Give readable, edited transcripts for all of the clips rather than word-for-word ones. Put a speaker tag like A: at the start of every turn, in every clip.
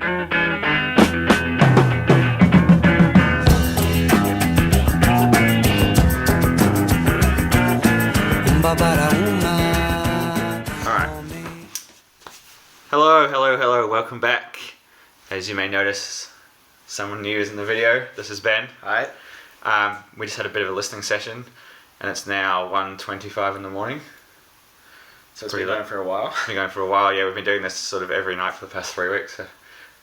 A: Hello, welcome back. As you may notice, someone new is in the video. This is Ben.
B: Hi.
A: We just had a bit of a listening session, and it's now 1:25 in the morning.
B: So it's been going for a while?
A: It's been going for a while, yeah. We've been doing this sort of every night for the past 3 weeks,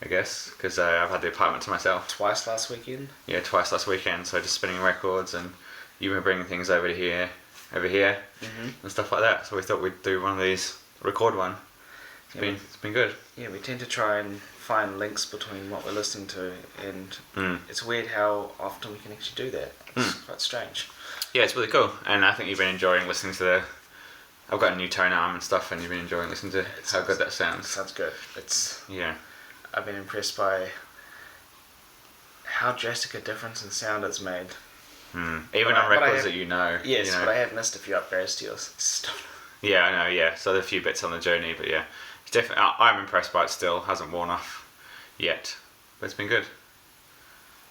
A: I guess, because I've had the apartment to myself.
B: Twice last weekend?
A: Yeah, twice last weekend, so just spinning records, and you've been bringing things over here, and stuff like that. So we thought we'd do one of these, record one. It's been good.
B: Yeah, we tend to try and find links between what we're listening to, and it's weird how often we can actually do that. It's quite strange.
A: Yeah, it's really cool, and I think you've been enjoying listening to I've got a new tone arm and stuff, and you've been enjoying listening to how good that sounds.
B: It sounds good.
A: Yeah.
B: I've been impressed by how drastic a difference in sound it's made.
A: Even on records that you know.
B: Yes,
A: you know.
B: but I have missed a few upgrades to yours.
A: Yeah, I know, yeah. So there are a few bits on the journey, but yeah. It's definitely, I'm impressed by it still. Hasn't worn off yet, but it's been good.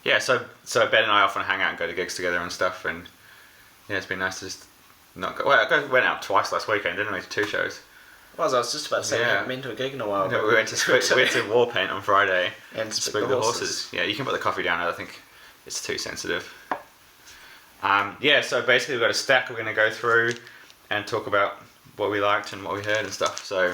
A: Yeah, so Ben and I often hang out and go to gigs together and stuff, and yeah, it's been nice to just not go. Well, I went out twice last weekend, didn't we? To 2 shows.
B: Well, I was just about to say we haven't been to a gig in a while.
A: No, we went to Warpaint on Friday
B: and
A: Speak the Horses. Yeah, you can put the coffee down. I think it's too sensitive. Yeah, so basically we've got a stack we're going to go through and talk about what we liked and what we heard and stuff. So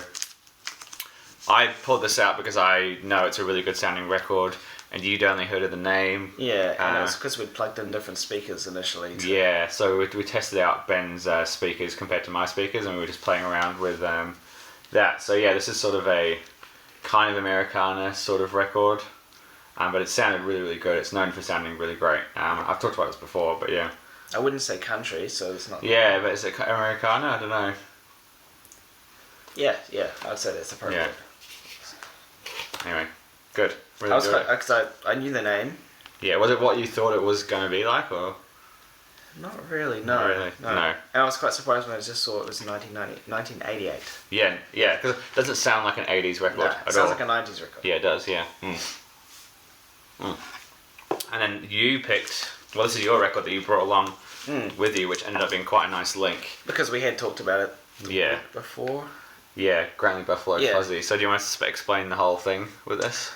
A: I pulled this out because I know it's a really good sounding record, and you'd only heard of the name.
B: Yeah, and it was because we'd plugged in different speakers initially.
A: Yeah, so we tested out Ben's speakers compared to my speakers, and we were just playing around with that. So yeah, this is sort of a kind of Americana sort of record, but it sounded really, really good. It's known for sounding really great. I've talked about this before, but yeah.
B: I wouldn't say country, so it's not...
A: Yeah, but is it Americana? I don't know.
B: Yeah, I'd say that's appropriate.
A: Yeah. Anyway, good. Really
B: I was because I knew the name.
A: Yeah, was it what you thought it was going to be like, or?
B: Not really, no.
A: Not really, no.
B: And I was quite surprised when I just saw it was 1988.
A: Yeah, because it doesn't sound like an 80s record at all.
B: It sounds like a 90s record.
A: Yeah, it does, yeah. And then you picked, well, this is your record that you brought along with you, which ended up being quite a nice link.
B: Because we had talked about it before.
A: Yeah, Grantley Buffalo Fuzzy. So do you want to explain the whole thing with this?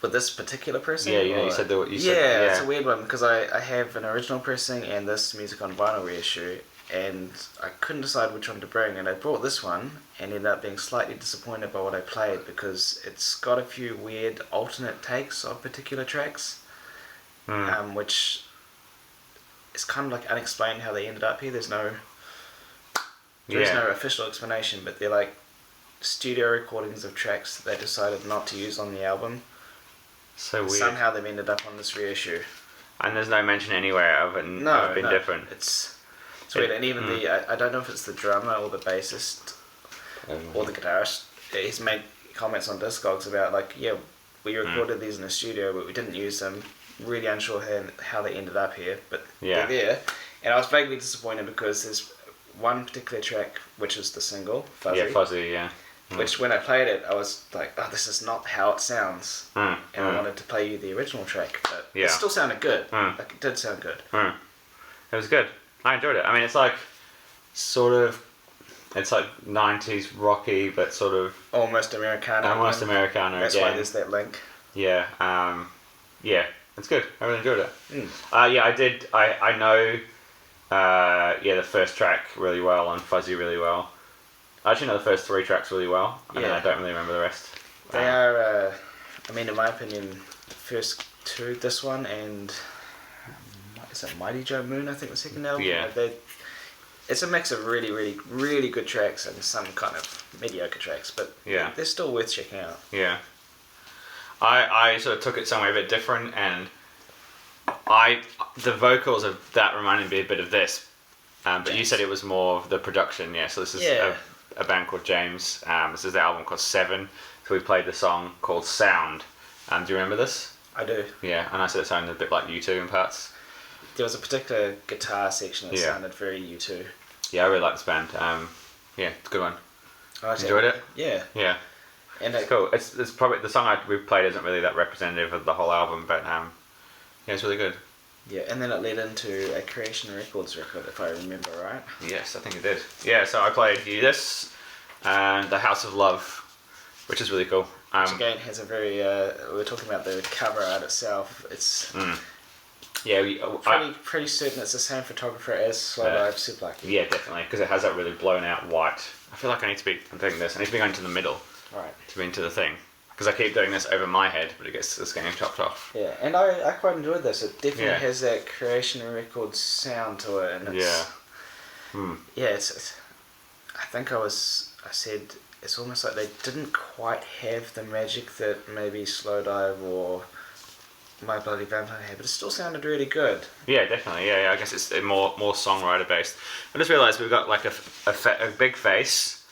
B: With this particular pressing?
A: Yeah, you said that.
B: Yeah, it's a weird one because I have an original pressing and this music on vinyl reissue, and I couldn't decide which one to bring, and I brought this one and ended up being slightly disappointed by what I played because it's got a few weird alternate takes of particular tracks, which is kind of like unexplained how they ended up here. There's no official explanation, but they're like studio recordings of tracks that they decided not to use on the album.
A: So weird.
B: Somehow they've ended up on this reissue.
A: And there's no mention anywhere of it being different.
B: It's weird, and even I don't know if it's the drummer or the bassist or the guitarist. He's made comments on Discogs about like, we recorded these in the studio, but we didn't use them. Really unsure how they ended up here, but they're there. And I was vaguely disappointed because there's one particular track, which is the single, Fuzzy.
A: Yeah, Fuzzy, yeah.
B: Which when I played it, I was like, oh, this is not how it sounds. And I wanted to play you the original track, but it still sounded good. Like, it did sound good.
A: It was good. I enjoyed it. I mean, it's like, it's like 90s rocky, but sort of...
B: Almost Americana.
A: Almost Americana,
B: That's why there's that link.
A: Yeah, it's good. I really enjoyed it. I did. I know, the first track really well and Fuzzy really well. I actually know the first 3 tracks really well, and then I don't really remember the rest.
B: They are, in my opinion, the first 2, this one and is that Mighty Joe Moon, I think the second album?
A: Yeah.
B: It's a mix of really, really, really good tracks and some kind of mediocre tracks, but they're still worth checking out.
A: Yeah. I sort of took it somewhere a bit different, and the vocals of that reminded me a bit of this, but you said it was more of the production, so this is a band called James. This is the album called 7, so we played the song called Sound. Do you remember this?
B: I do.
A: Yeah, and I said it sounded a bit like U2 in parts.
B: There was a particular guitar section that sounded very U2.
A: Yeah, I really like this band. It's a good one.
B: I
A: enjoyed it?
B: Yeah.
A: Yeah.
B: And
A: It's cool. It's probably the song we've played isn't really that representative of the whole album, but yeah, it's really good.
B: Yeah, and then it led into a Creation Records record, if I remember right.
A: Yes, I think it did. Yeah, so I played you this and The House of Love, which is really cool.
B: Which again has a very, we were talking about the cover art itself, it's pretty certain it's the same photographer as Slow Dive Suplucky.
A: Yeah, definitely, because it has that really blown out white. I feel like I'm doing this, I need to be going to the middle.
B: Right.
A: To be into the thing. Because I keep doing this over my head, but it's getting chopped off.
B: Yeah, and I quite enjoyed this. It definitely has that Creation Records sound to it, and it's it's I think I said it's almost like they didn't quite have the magic that maybe Slow Dive or My Bloody Vampire had, but it still sounded really good.
A: Yeah, definitely. Yeah. I guess it's more songwriter based. I just realised we've got like a big face,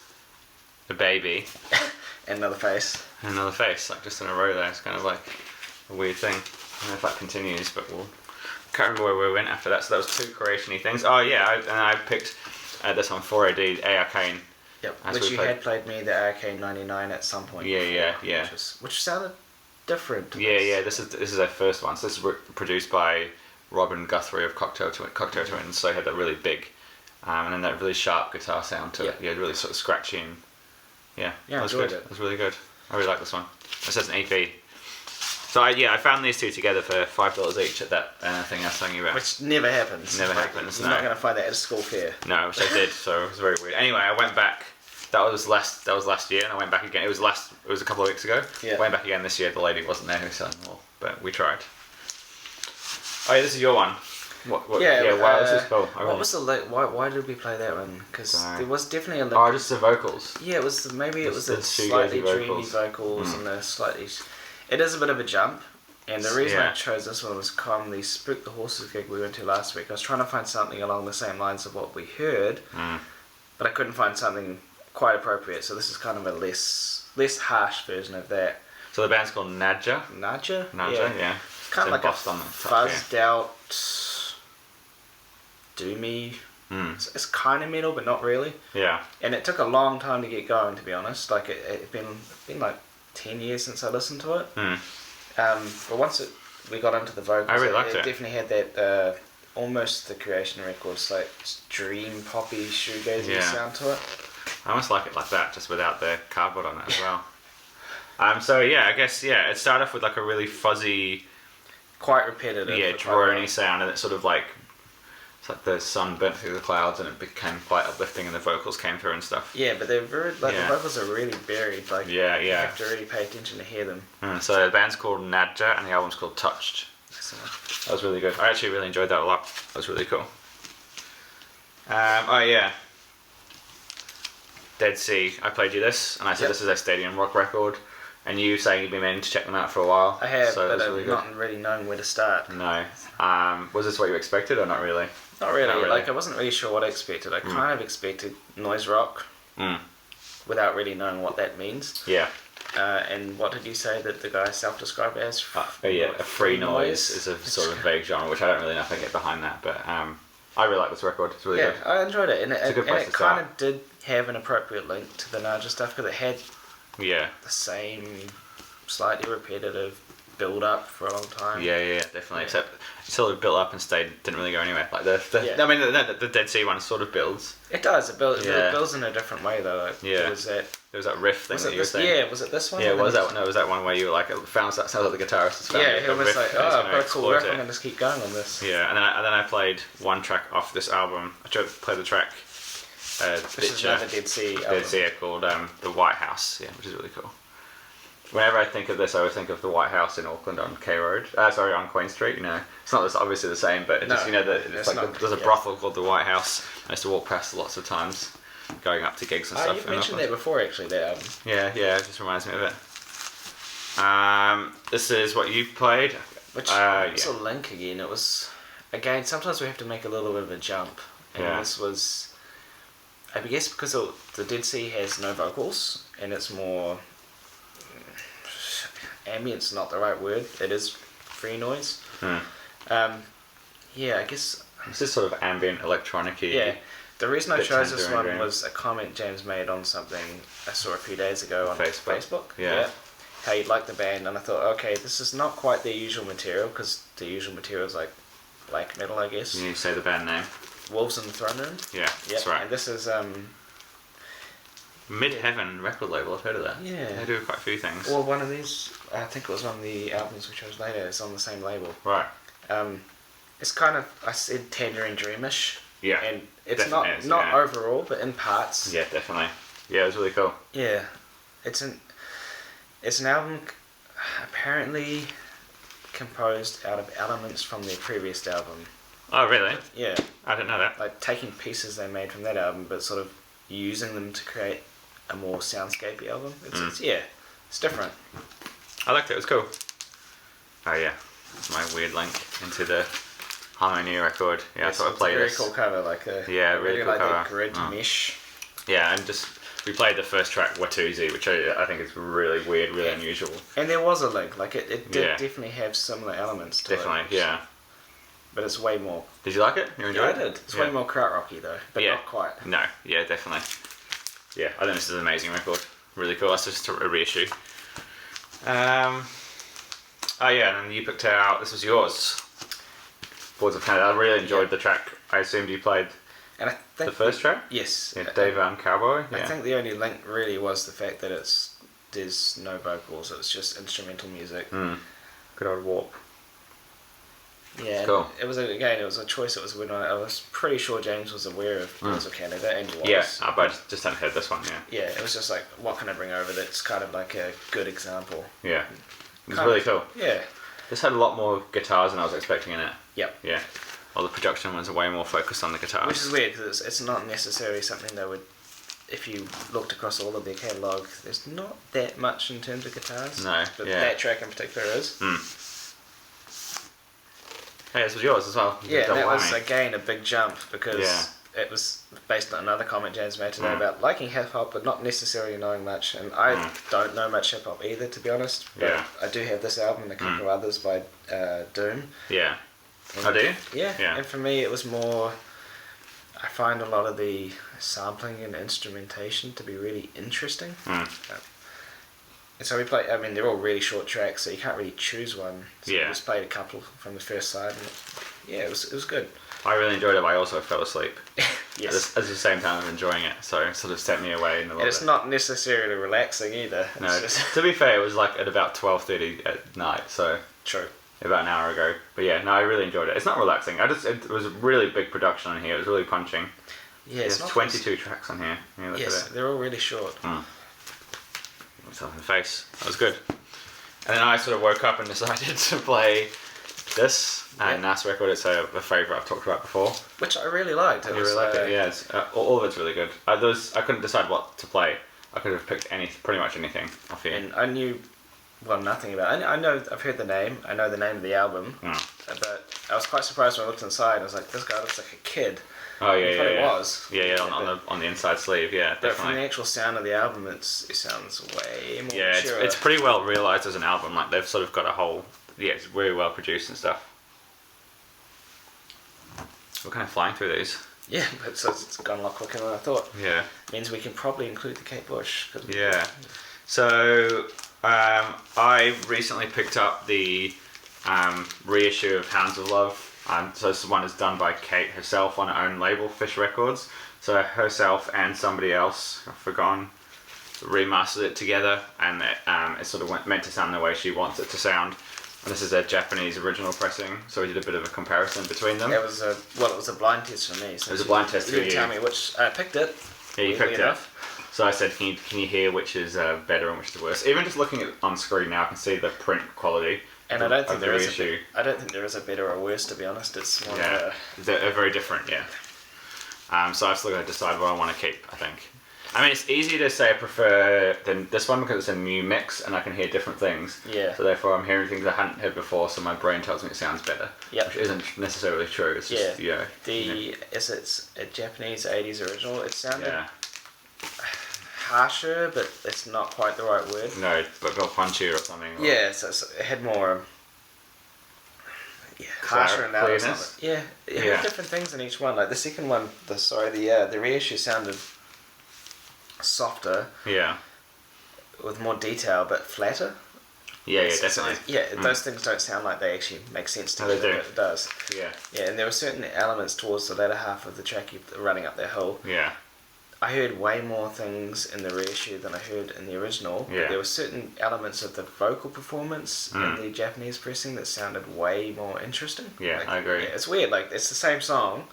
A: a baby.
B: And another face.
A: And another face, like just in a row there. It's kind of like a weird thing. I don't know if that continues, but can't remember where we went after that. So that was 2 creation-y things. Oh yeah, I picked this one, 4AD, Arcane.
B: Yep, which you had played me the Arcane 99 at some point.
A: Yeah.
B: Which sounded different.
A: Yeah. This is our first one. So this is produced by Robin Guthrie of Cocktail Twins. So it had that really big, and then that really sharp guitar sound to it. Yeah, really sort of scratchy and
B: I enjoyed it.
A: It was really good. I really like this one. It says an EP. So I found these 2 together for $5 each at that thing I was telling you about.
B: Which never happens.
A: Never happens.
B: You're not going to find that at a school fair.
A: No, which I did. So it was very weird. Anyway, I went back. That was last year, and I went back again. It was a couple of weeks ago.
B: Yeah.
A: I went back again this year. The lady wasn't there who was selling them all, but we tried. Oh yeah, this is your one. Wow, this is cool.
B: Why did we play that one? Because there was definitely a link.
A: Oh, just the vocals.
B: Yeah, it was the slightly dreamy vocals and the slightly. It is a bit of a jump, and the reason I chose this one was the Spook the Horses gig we went to last week. I was trying to find something along the same lines of what we heard, but I couldn't find something quite appropriate. So this is kind of a less harsh version of that.
A: So the band's called Nadja.
B: Nadja,
A: yeah.
B: Kind of like a fuzzed out, doomy. It's kind of metal, but not really.
A: Yeah.
B: And it took a long time to get going, to be honest. Like it's been like 10 years since I listened to it. But once we got into the vocals,
A: I really liked it.
B: It definitely had that almost the Creation Records like dream poppy shoegazy sound to it.
A: I almost like it like that, just without the cardboard on it as well. So I guess it started off with like a really fuzzy,
B: quite repetitive,
A: drony sound, and it sort of like. It's like the sun burnt through the clouds and it became quite uplifting and the vocals came through and stuff. Yeah,
B: but they're very, the vocals are really buried, like you have to really pay attention to hear them.
A: So the band's called Nadja and the album's called Touched. That was really good. I actually really enjoyed that a lot. That was really cool. Dead Sea, I played you this and I said this is a stadium rock record and you saying you've been meaning to check them out for a while.
B: I have,
A: so
B: but I've not really known where to start.
A: No. Was this what you expected or not really?
B: Not really. Like I wasn't really sure what I expected. I kind of expected noise rock without really knowing what that means.
A: Yeah.
B: And what did you say that the guy self-described as?
A: A free noise is a sort of vague genre, which I don't really know if I get behind that, but I really like this record. It's really good.
B: Yeah, I enjoyed it, and it kind of did have an appropriate link to the Nadja stuff because it had the same slightly repetitive build up for a long time.
A: Yeah, definitely. Except it sort of built up and didn't really go anywhere. Like the Dead Sea one sort of builds.
B: It does. It builds in a different way though. Like, there was
A: that riff thing that you were saying.
B: Yeah, was it this one?
A: Yeah, was that one where you were like, it sounds like the guitarist has found
B: it was like, I've got a cool riff, I'm
A: it.
B: gonna just keep going on this.
A: Yeah, and then I played one track off this album. I tried to play the track.
B: Which is another Dead Sea album.
A: Dead Sea called The White House. Yeah, which is really cool. Whenever I think of this, I always think of the White House in Auckland on on Queen Street. You know, it's not obviously the same, but there's a brothel called the White House. I used to walk past lots of times, going up to gigs and stuff.
B: You've mentioned that before, actually. That album.
A: Yeah, it just reminds me of it. This is what you played.
B: Which was a link again. It was sometimes we have to make a little bit of a jump, and this was, I guess, because the Dead Sea has no vocals and it's more. Ambient's not the right word. It is free noise. I guess
A: it's just sort of ambient electronic-y.
B: Yeah. The reason I
A: Bit
B: chose this one
A: tangerine.
B: was a comment James made on something I saw a few days ago on
A: Facebook.
B: Yeah. How you like the band, and I thought, okay, this is not quite their usual material, because the usual material is like black metal, I guess.
A: Can you say the band name?
B: Wolves in the Throne Room.
A: Yeah, that's right.
B: And this is
A: Midheaven record label, I've heard of that.
B: Yeah.
A: They do quite a few things.
B: well, one of these, I think it was one of the albums we chose later. It's on the same label.
A: Right.
B: It's kind of, I said Tangerine Dreamish.
A: Yeah.
B: And it's
A: definitely
B: not
A: is, yeah.
B: overall, but in parts.
A: Yeah, definitely. Yeah, it was really cool.
B: Yeah, it's an album apparently composed out of elements from their previous album.
A: Oh, really?
B: Yeah,
A: I didn't know that.
B: like taking pieces they made from that album, but sort of using them to create a more soundscapey album. It's different.
A: I liked it. It was cool. Oh yeah, that's my weird link into the Harmonia record. Yeah,
B: It's
A: I thought I'd play
B: a very
A: this.
B: cool cover, like
A: Yeah, really cool
B: like
A: cover.
B: that grid mesh.
A: Yeah, and just we played the first track, Watusi, which I think is really weird, really unusual.
B: And there was a link, like it did
A: Yeah.
B: definitely have similar elements to it.
A: Definitely, yeah.
B: But it's way more.
A: Did you like it? You enjoyed
B: I
A: it?
B: did. It's way more krautrocky though, but
A: Yeah.
B: not quite.
A: No, yeah, definitely. Yeah, I think this is an amazing record. Really cool. That's just a reissue. Oh yeah, and then you picked out, this was yours. Boards of Canada. I really enjoyed the track. I assumed you played
B: And I think
A: the first track?
B: Yes.
A: Yeah, Dave and Cowboy.
B: I
A: Yeah.
B: think the only link really was the fact that there's no vocals. It's just instrumental music.
A: Good old Warp.
B: Yeah.
A: Cool.
B: It was it was a choice that was went on. I was pretty sure James was aware of Boards of Canada, and he was.
A: Yeah, but I just hadn't heard this one. Yeah.
B: Yeah. It was just like, what can I bring over that's kind of like a good example?
A: Yeah. It was
B: Kind
A: really
B: of-
A: cool.
B: Yeah.
A: This had a lot more guitars than I was expecting in it.
B: Yep.
A: Yeah. All the production was way more focused on the guitars.
B: Which is weird because it's not necessarily something that would. If you looked across all of their catalogue, there's not that much in terms of guitars.
A: No,
B: But
A: yeah.
B: that track in particular is.
A: Hey, this was yours as well.
B: Yeah,
A: Double
B: that was
A: whammy.
B: again a big jump because
A: Yeah.
B: it was based on another comment James made today about liking hip hop but not necessarily knowing much. And I don't know much hip hop either, to be honest. But
A: Yeah.
B: I do have this album and a couple of others by Doom.
A: Yeah.
B: And
A: Oh, do you?
B: Yeah.
A: Yeah.
B: And for me, it was more. I find a lot of the sampling and instrumentation to be really interesting. And so we played. I mean, they're all really short tracks, so you can't really choose one. So we
A: Yeah.
B: just played a couple from the first side. And yeah, it was good.
A: I really enjoyed it, but I also fell asleep.
B: Yes.
A: At the same time of enjoying it, so it sort of set me away in a lot
B: And it's
A: of it.
B: not necessarily relaxing either.
A: No,
B: It's just
A: to be fair, it was like at about 12:30 at night, so
B: true.
A: about an hour ago. But yeah, no, I really enjoyed it. It's not relaxing. It was a really big production on here. It was really punching.
B: Yeah, it's
A: There's
B: not
A: 22 tracks on here. Yeah, look
B: Yes,
A: at it.
B: they're all really short.
A: Myself in the face. That was good. And then I sort of woke up and decided to play this. And NAS record, it's a favourite I've talked about before.
B: Which I really liked. It
A: You
B: was,
A: really like it? Yeah, all of it's really good. I couldn't decide what to play. I could have picked pretty much anything off here.
B: And I knew, well, nothing about it. I know, I've heard the name. I know the name of the album. But I was quite surprised when I looked inside. I was like, this guy looks like a kid.
A: Oh yeah,
B: I
A: yeah,
B: thought
A: yeah.
B: it was.
A: Yeah, on the inside sleeve, yeah,
B: But from the
A: definitely.
B: actual sound of the album, it sounds way more
A: Yeah,
B: mature.
A: it's pretty well realised as an album. Like they've sort of got a whole, it's very well produced and stuff. We're kind of flying through these.
B: Yeah, but it's gone a lot quicker than I thought.
A: Yeah.
B: Means we can probably include the Kate Bush.
A: Yeah. So I recently picked up the reissue of Hounds of Love. So this one is done by Kate herself on her own label, Fish Records. So herself and somebody else, I've forgotten, remastered it together, and it sort of meant to sound the way she wants it to sound. And this is a Japanese original pressing, so we did a bit of a comparison between them.
B: It was a blind test for me. So
A: It was a blind test for
B: you. Didn't
A: you.
B: tell me which. I picked it.
A: Yeah, you
B: weirdly
A: picked it. So I said, can you hear which is better and which is worse? Even just looking at on screen now, I can see the print quality.
B: And
A: of
B: I don't think
A: the
B: there is.
A: reissue.
B: I don't think there is a better or worse. To be honest, it's more.
A: Yeah, they're very different. Yeah. So I've still got to decide what I want to keep. I think. I mean, it's easy to say I prefer than this one because it's a new mix and I can hear different things.
B: Yeah.
A: So therefore, I'm hearing things I hadn't heard before, so my brain tells me it sounds better.
B: Yep.
A: Which isn't necessarily true. It's just
B: It's a Japanese '80s original. It sounded
A: Yeah.
B: harsher, but it's not quite the right word.
A: No, but got punchier or something. Or,
B: Yeah, so it had more. harsher and louder.
A: clearness.
B: Yeah, it had different things in each one. Like the second one, the reissue sounded softer.
A: Yeah.
B: With more detail, but flatter.
A: Yeah, definitely.
B: Those things don't sound like they actually make sense to
A: me.
B: They do. But it does.
A: Yeah.
B: Yeah, and there were certain elements towards the latter half of the track, running up that hill.
A: Yeah.
B: I heard way more things in the reissue than I heard in the original.
A: Yeah.
B: But there were certain elements of the vocal performance in the Japanese pressing that sounded way more interesting.
A: Yeah, I agree.
B: Yeah, it's weird. Like it's the same song.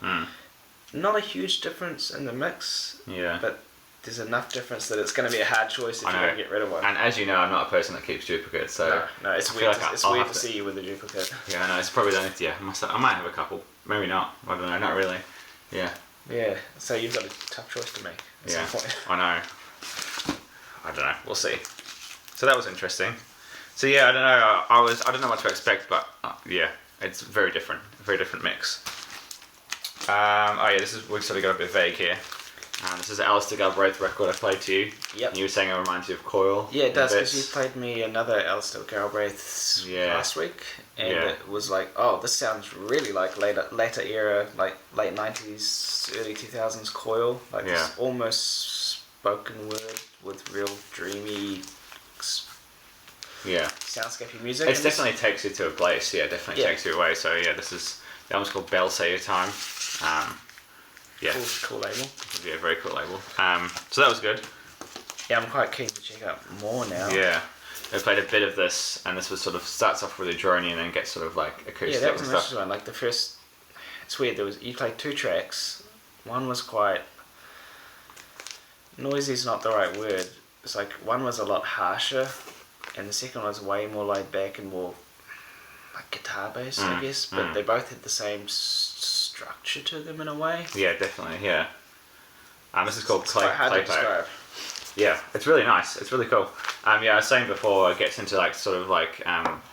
B: Not a huge difference in the mix.
A: Yeah.
B: But there's enough difference that it's going to be a hard choice if you want to get rid of one.
A: And as you know, I'm not a person that keeps duplicates, so
B: no, it's weird. It's weird to see you with a duplicate.
A: Yeah, I know. It's probably done. Yeah, I might have a couple. Maybe not. I don't know. Not really. Yeah.
B: Yeah. So you've got a tough choice to make at some point.
A: I know. I don't know. We'll see. So that was interesting. So yeah, I don't know. I don't know what to expect, but yeah, it's very different. A very different mix. We've sort of got a bit vague here. This is an Alistair Galbraith record I played to you.
B: Yep.
A: And you were saying it reminds you of Coil.
B: Yeah, it does, because you played me another Alistair Galbraith last week, and it was like, oh, this sounds really like later era, like late 90s, early 2000s Coil. Like this almost spoken word with real dreamy soundscapey music.
A: It definitely takes you to a place, definitely takes you away. So the album's called Bell Say Your Time.
B: Cool label.
A: Yeah, very cool label. So that was good.
B: Yeah, I'm quite keen to check out more now.
A: Yeah. They played a bit of this, and this was sort of starts off really drony and then gets sort of like acoustic.
B: Yeah, that was
A: an
B: interesting one. Like the first, it's weird. You played 2 tracks. One was quite noisy. Is not the right word. It's like one was a lot harsher, and the second one was way more laid back and more like guitar based, I guess. But they both had the same structure to them in a way.
A: Yeah, definitely. Yeah. This is called
B: It's
A: Clay
B: quite hard to describe.
A: Yeah, it's really nice. It's really cool. I was saying before, it gets into like sort of like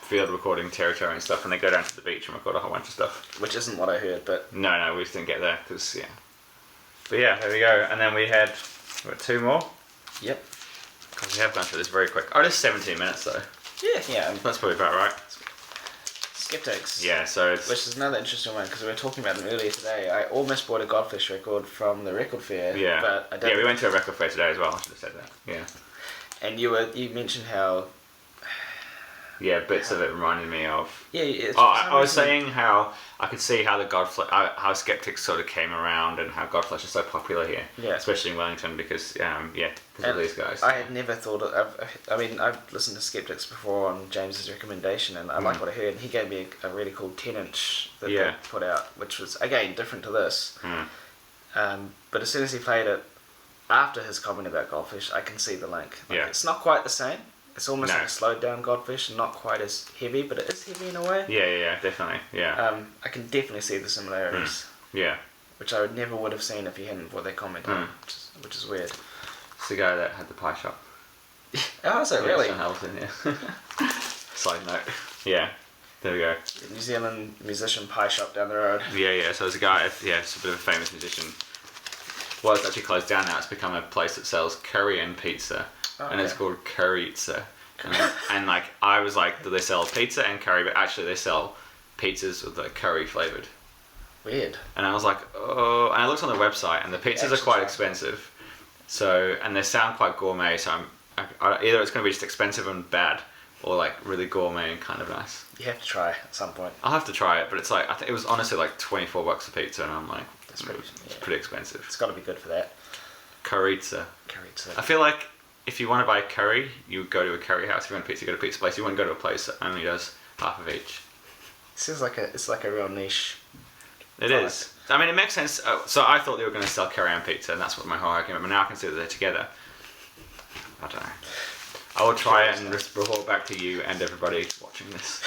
A: field recording territory and stuff, and they go down to the beach and record a whole bunch of stuff.
B: Which isn't what I heard, but
A: no, we just didn't get there because But yeah, there we go. And then we got 2 more.
B: Yep.
A: Because we have gone through this very quick. Oh, it's 17 minutes though.
B: Yeah.
A: That's probably about right.
B: Skeptics.
A: Yeah, so it's...
B: Which is another interesting one, because we were talking about them earlier today. I almost bought a Godfish record from the record fair.
A: Yeah.
B: But I don't.
A: Yeah, we went to a record fair today as well. I should have said that. Yeah.
B: And you mentioned how...
A: Yeah, bits of it reminded me of...
B: Yeah,
A: I was saying how I could see how how Skeptics sort of came around and how Godflesh is so popular here.
B: Yeah.
A: Especially in Wellington because, because of these guys.
B: I had never thought of... I've listened to Skeptics before on James's recommendation, and I liked what I heard. And he gave me a really cool 10-inch that they put out, which was, again, different to this. But as soon as he played it, after his comment about Goldfish, I can see the link. It's not quite the same. It's almost like a slowed down Godfish, and not quite as heavy, but it is heavy in a way.
A: Yeah, definitely. Yeah.
B: I can definitely see the similarities.
A: Yeah.
B: Which I never would have seen if he hadn't put that comment on, which is weird.
A: It's the guy that had the pie shop.
B: Oh, is it really?
A: John Hamilton, yeah. Side note. Yeah. There we go.
B: New Zealand musician pie shop down the road.
A: Yeah. So there's a guy. It's a bit of a famous musician. Well, it's actually closed down now. It's become a place that sells curry and pizza. And it's called Curryzza. And like, I was like, do they sell pizza and curry? But actually they sell pizzas with like curry flavoured.
B: Weird.
A: And I was like, oh, and I looked on the website and the pizzas are quite expensive. So, and they sound quite gourmet, so either it's going to be just expensive and bad, or like really gourmet and kind of nice.
B: You have to try at some point.
A: I'll have to try it, but it's like, I think it was honestly like $24 a pizza, and I'm like,
B: it's
A: pretty expensive.
B: It's got to be good for that.
A: Curryzza.
B: Curryzza.
A: I feel like if you want to buy curry, you go to a curry house. If you want pizza, you go to a pizza place. You wouldn't go to a place that only does half of each.
B: It's like a real niche.
A: It is. I mean, it makes sense. So I thought they were going to sell curry and pizza, and that's what my whole argument. But now I can see that they're together. I don't know. I will try it and report back to you and everybody watching this.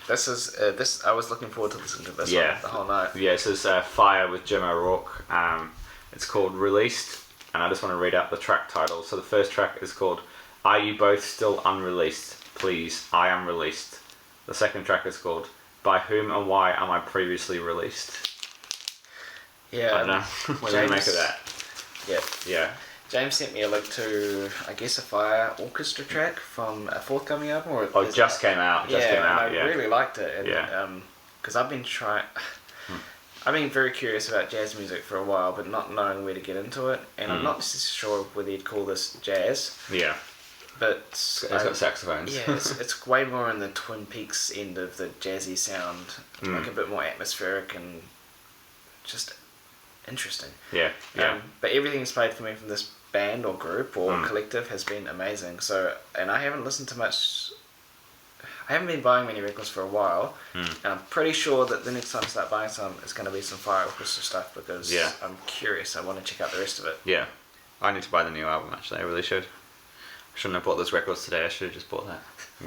B: This. I was looking forward to listening to this one the whole night.
A: Yeah, this is Fire with Jim O'Rourke. It's called Released, and I just want to read out the track title. So the first track is called Are You Both Still Unreleased? Please, I Am Released. The second track is called By Whom and Why Am I Previously Released?
B: Yeah.
A: I don't know. What do you make of that?
B: Yeah.
A: Yeah.
B: James sent me a link to, I guess, a Fire Orchestra track from a forthcoming album. Or
A: Oh, it just came out.
B: yeah,
A: Came out.
B: and I really liked it. And,
A: Yeah.
B: because I've been I've been very curious about jazz music for a while, but not knowing where to get into it. And I'm not necessarily sure whether you'd call this jazz.
A: Yeah.
B: But
A: It's got saxophones.
B: yeah, it's way more in the Twin Peaks end of the jazzy sound, like a bit more atmospheric and just interesting.
A: Yeah. Yeah.
B: But everything's played for me from this band or group or collective has been amazing. So, and I haven't listened to much. I haven't been buying many records for a while, and I'm pretty sure that the next time I start buying some, it's going to be some Fire Orchestra stuff because I'm curious. I want to check out the rest of it.
A: Yeah. I need to buy the new album. Actually, I really should. I shouldn't have bought those records today. I should have just bought that.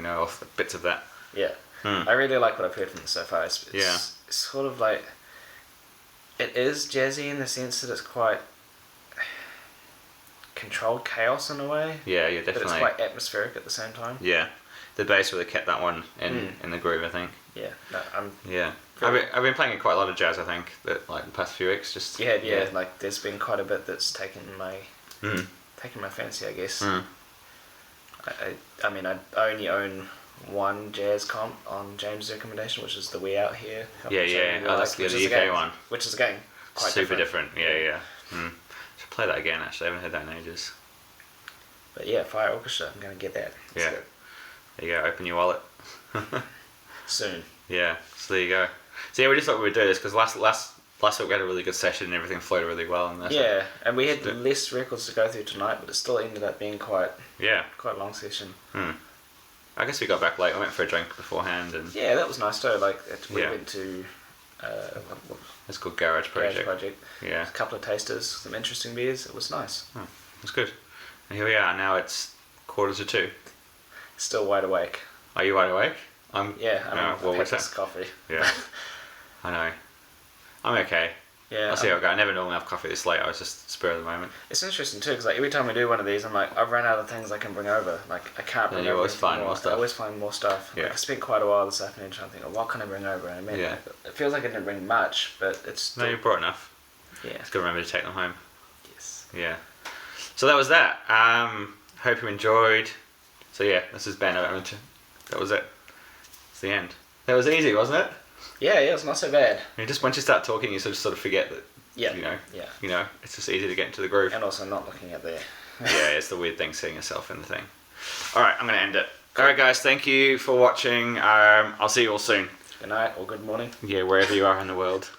A: Off the bits of that.
B: Yeah. I really like what I've heard from them so far. It's sort of like, it is jazzy in the sense that it's quite controlled chaos in a way.
A: Yeah, definitely.
B: But it's quite atmospheric at the same time.
A: Yeah, the bass really kept that one in the groove, I think.
B: Yeah, no,
A: I've been playing quite a lot of jazz, I think, the past few weeks. Just
B: like there's been quite a bit that's taken my fancy, I guess. I mean, I only own one jazz comp on James' recommendation, which is the We Out Here.
A: That's the UK one.
B: Which is again quite
A: super different. Yeah. Should play that again. Actually, I haven't heard that in ages.
B: But yeah, Fire Orchestra. I'm gonna get that.
A: There you go. Open your wallet.
B: Soon.
A: Yeah. So there you go. So yeah, we just thought we would do this because last week we had a really good session and everything flowed really well. And
B: and we had less records to go through tonight, but it still ended up being quite a long session.
A: I guess we got back late. I went for a drink beforehand, and
B: that was nice too. Like we went to
A: it's called Garage Project. Yeah,
B: a couple of tasters, some interesting beers. It was nice.
A: It was good. And here we are. Now it's 1:45.
B: Still wide awake.
A: Are you wide awake? I'm
B: I've this coffee.
A: Yeah, I know. I'm okay.
B: Yeah,
A: I'll see how I go. I never normally have coffee this late. I was just spur of the moment.
B: It's interesting too, because like every time we do one of these, I'm like, I've run out of things I can bring over. Like I can't bring over.
A: You always find more stuff.
B: I always find more stuff.
A: Yeah.
B: Like, I spent quite a while this afternoon trying to think, what can I bring over? And I mean, it feels like I didn't bring much, but it's still...
A: No, you brought enough.
B: Yeah.
A: Just gotta remember to take them home.
B: Yes.
A: Yeah. So that was that. Hope you enjoyed. So yeah, this is Ben. That was it. It's the end. That was easy, wasn't it?
B: Yeah, it's not so bad.
A: Just once you start talking, you sort of forget that. It's just easy to get into the groove.
B: And also not looking at the...
A: It's the weird thing, seeing yourself in the thing. Alright, I'm going to end it. Alright guys, thank you for watching. I'll see you all soon.
B: Good night or good morning.
A: Yeah, wherever you are in the world.